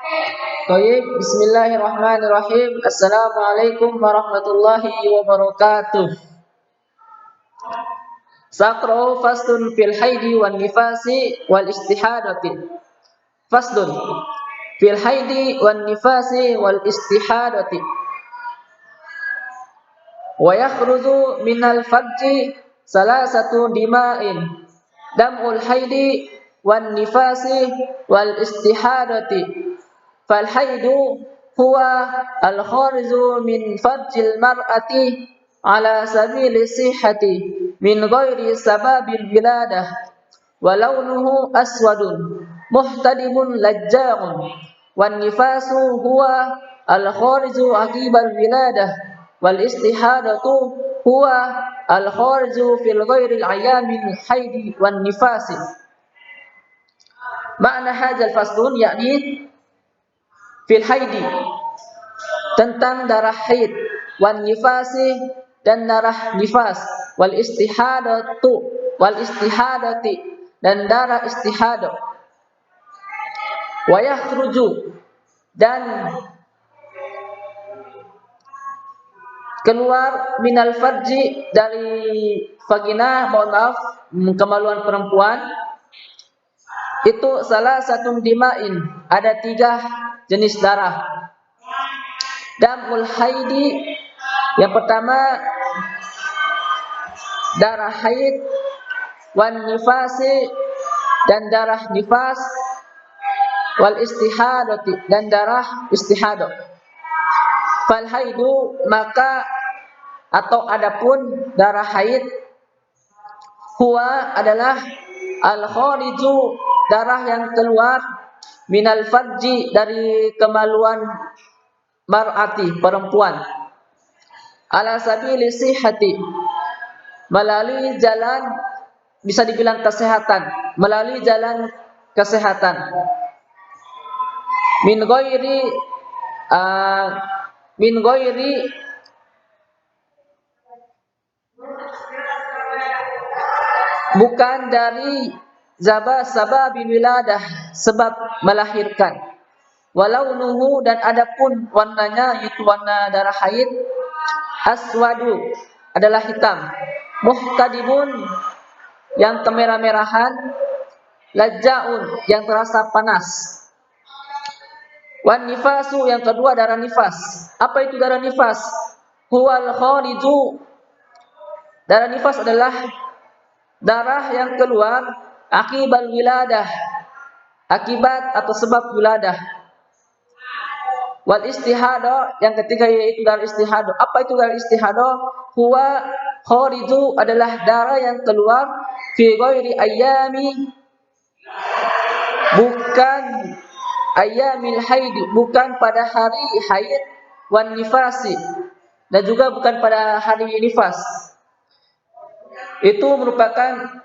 Baik, bismillahirrahmanirrahim. Assalamualaikum warahmatullahi wabarakatuh. Saqra'u faslun fil haidi wan nifasi wal istihadati. Faslun fil haidi wan nifasi wal istihadati. Wa yakhruju minal farji salasatu dima'in. Dam'ul haidi wan nifasi wal istihadati. Fal haidu huwa al kharizu min farjil mar'ati ala sabili sihhati min ghairi sababil wiladah wa launuhu aswadun muhtadimun lajja'un wan nifasu huwa al kharizu aqibal wiladah wal istihadatu huwa al kharizu fil ghairi al ayamil haidi wan nifasi. Makna hadzal faslun yakni fil haidi tentang darah haid, wan nifasi dan darah nifas, wal istihadati dan darah istihadah. Wa yakhruju dan keluar minal farji dari vagina, mohon maaf, kemaluan perempuan itu salah satu dima'in, ada 3 jenis darah. Damul haidi, yang pertama darah haid, wan nifasi dan darah nifas, wal istihadati dan darah istihadah. Fal haidu, maka atau adapun darah haid, huwa adalah al khariju, darah yang keluar, minal farji dari kemaluan mar'ati, perempuan, ala sabili sihhati, melalui jalan, bisa dibilang kesehatan, melalui jalan kesehatan, min ghairi bukan dari sababil wiladah, sebab melahirkan. Walau nuhu, dan adapun warnanya, yaitu warna darah haid, aswadu adalah hitam, muhtadibun yang kemerah-merahan, lajja'un yang terasa panas. Wan nifasu, yang kedua darah nifas. Apa itu darah nifas? Huwal khariju, darah nifas adalah darah yang keluar akibal wiladah, akibat atau sebab wiladah. Wal istihadah, yang ketiga yaitu darah istihadah. Apa itu darah istihadah? Huwa khariju, adalah darah yang keluar fi ghairi ayami, bukan ayamil haid, bukan pada hari haid, wan nifasi, dan juga bukan pada hari nifas. Itu merupakan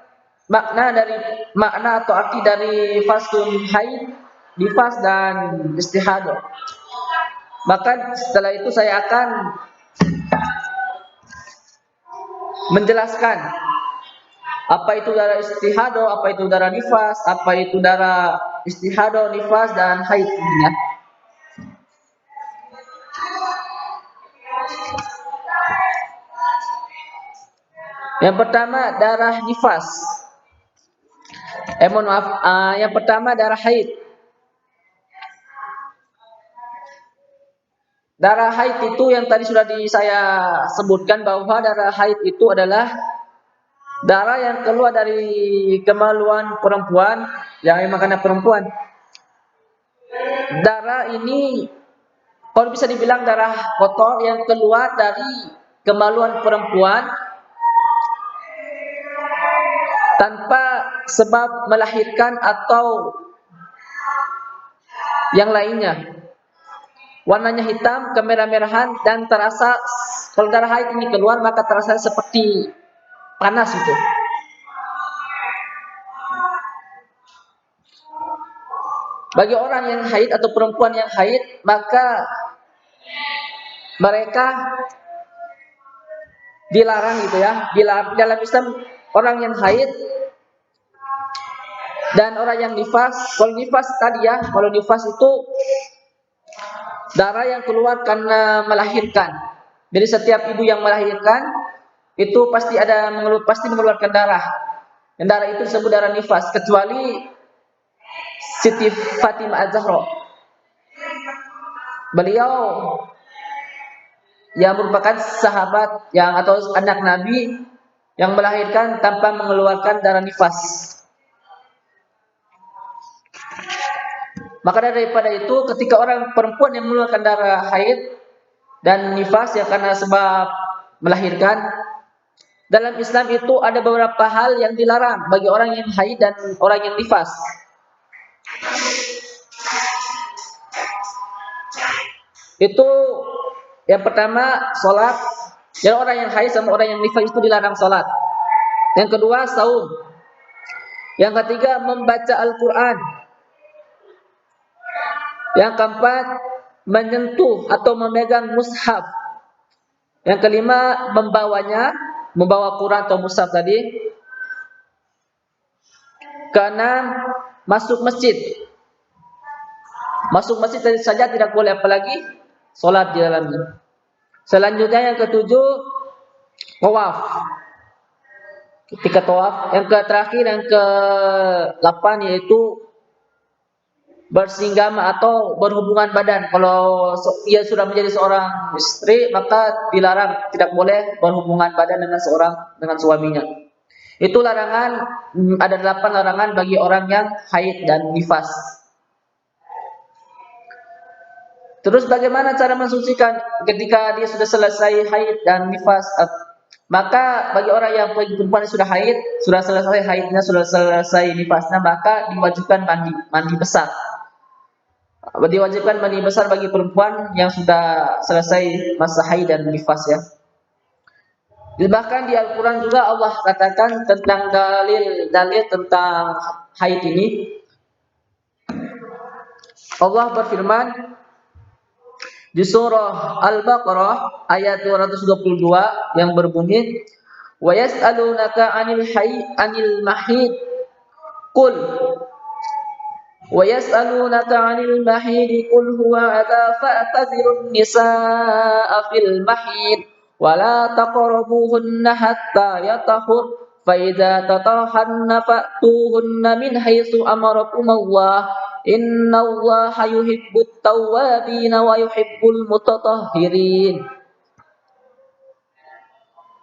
makna atau arti dari faslun haid, nifas dan istihadah. Maka setelah itu saya akan menjelaskan apa itu darah istihadah, apa itu darah nifas, apa itu darah istihadah, nifas dan haid. Yang pertama darah nifas. Mohon maaf, yang pertama darah haid. Darah haid itu yang tadi sudah saya sebutkan, bahwa darah haid itu adalah darah yang keluar dari kemaluan perempuan, yang makanya perempuan. Darah ini kalau bisa dibilang darah kotor yang keluar dari kemaluan perempuan tanpa sebab melahirkan atau yang lainnya. Warnanya hitam, kemerah-merahan, dan terasa, kalau darah haid ini keluar maka terasa seperti panas gitu. Bagi orang yang haid atau perempuan yang haid, maka mereka dilarang gitu ya. Dalam Islam, orang yang haid dan orang yang nifas, kalau nifas tadi ya, kalau nifas itu darah yang keluar karena melahirkan. Jadi setiap ibu yang melahirkan itu pasti mengeluarkan darah. Dan darah itu disebut darah nifas, kecuali Siti Fatimah Az-Zahra. Beliau yang merupakan sahabat yang atau anak Nabi yang melahirkan tanpa mengeluarkan darah nifas. Maka daripada itu, ketika orang perempuan yang mengeluarkan darah haid dan nifas ya karena sebab melahirkan, dalam Islam itu ada beberapa hal yang dilarang bagi orang yang haid dan orang yang nifas. Itu yang pertama sholat. Jadi orang yang haid sama orang yang nifas itu dilarang sholat. Yang kedua saum. Yang ketiga membaca Al-Quran. Yang keempat menyentuh atau memegang mushaf. Yang kelima membawa Quran atau mushaf tadi. Keenam masuk masjid. Masuk masjid saja tidak boleh, apalagi sholat di dalamnya. Selanjutnya yang ketujuh tawaf. Ketika tawaf, yang terakhir yang ke-8 yaitu bersinggama atau berhubungan badan. Kalau ia sudah menjadi seorang istri, maka dilarang, tidak boleh berhubungan badan dengan suaminya. Itu larangan, ada 8 larangan bagi orang yang haid dan nifas. Terus bagaimana cara mensucikan ketika dia sudah selesai haid dan nifas? Maka bagi orang yang perempuan sudah haid, sudah selesai haidnya, sudah selesai nifasnya, maka diwajibkan mandi besar. Diwajibkan mandi besar bagi perempuan yang sudah selesai masa haid dan nifas ya. Bahkan di Al-Quran juga Allah katakan tentang dalil tentang haid ini. Allah berfirman di surah Al-Baqarah ayat 222 yang berbunyi wa yas'alunaka 'anil mahid qul wa yas'alunaka 'anil mahid qul huwa adza fa'tazirun nisaa fil mahid wa la taqrabuhunna hatta yatahur fa idza tatahharna fa'tuhunna min haitsu amarakumullah innallaha yuhibbut tawwabina wa yuhibbul mutatahhirin.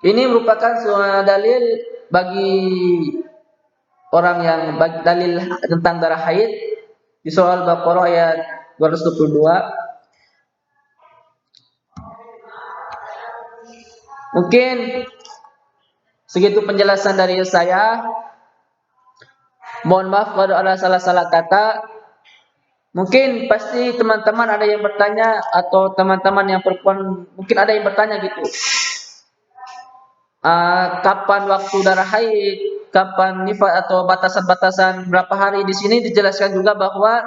Ini merupakan suatu dalil bagi orang yang dalil tentang darah haid di surah Al-Baqarah ayat 222. Mungkin segitu penjelasan dari saya. Mohon maaf kalau ada salah-salah kata. Mungkin pasti teman-teman ada yang bertanya, atau teman-teman yang perempuan mungkin ada yang bertanya gitu. Kapan waktu darah haid, kapan nifas, atau batasan-batasan berapa hari. Di sini dijelaskan juga bahwa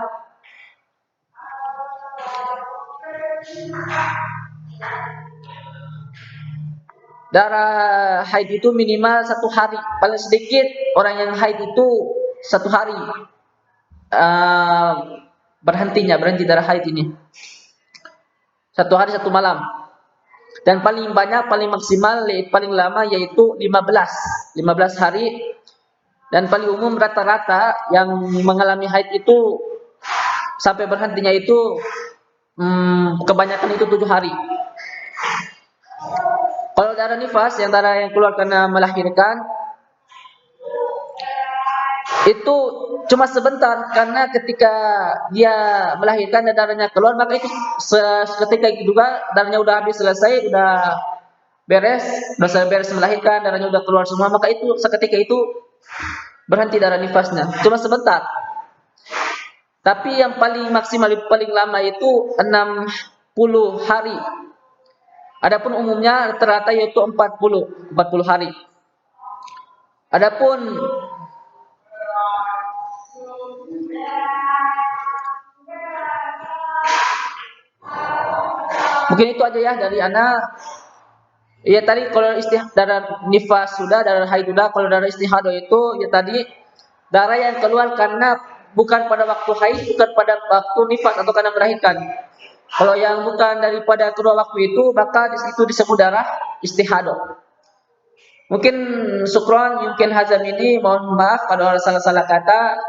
darah haid itu minimal 1 hari. Paling sedikit orang yang haid itu 1 hari. Berhenti darah haid ini 1 hari 1 malam, dan paling banyak, paling maksimal, paling lama yaitu 15 hari, dan paling umum rata-rata yang mengalami haid itu sampai berhentinya itu kebanyakan itu 7 hari. Kalau darah nifas, yang darah yang keluar karena melahirkan, itu cuma sebentar, karena ketika dia melahirkan dan darahnya keluar, maka itu seketika juga darahnya udah habis, selesai, udah beres melahirkan, darahnya udah keluar semua, maka itu seketika itu berhenti darah nifasnya, cuma sebentar. Tapi yang paling maksimal, paling lama itu 60 hari. Adapun umumnya rata-rata yaitu 40 hari. Adapun mungkin itu aja ya dari ana. Ya tadi kalau darah nifas sudah, darah haid sudah. Kalau darah istihadah itu ya tadi darah yang keluar karena bukan pada waktu haid, bukan pada waktu nifas atau karena melahirkan. Kalau yang bukan daripada kedua waktu itu, maka di situ disebut darah istihadah. Mungkin syukron, mungkin hazam ini mohon maaf kalau ada salah-salah kata.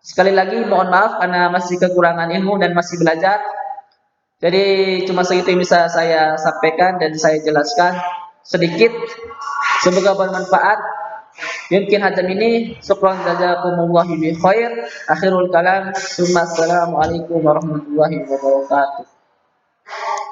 Sekali lagi mohon maaf karena masih kekurangan ilmu dan masih belajar. Jadi cuma segitu yang bisa saya sampaikan dan saya jelaskan sedikit. Semoga bermanfaat. Mungkin hazam ini syukran jazakumullahu bi khair. Akhirul kalam. Assalamualaikum warahmatullahi wabarakatuh.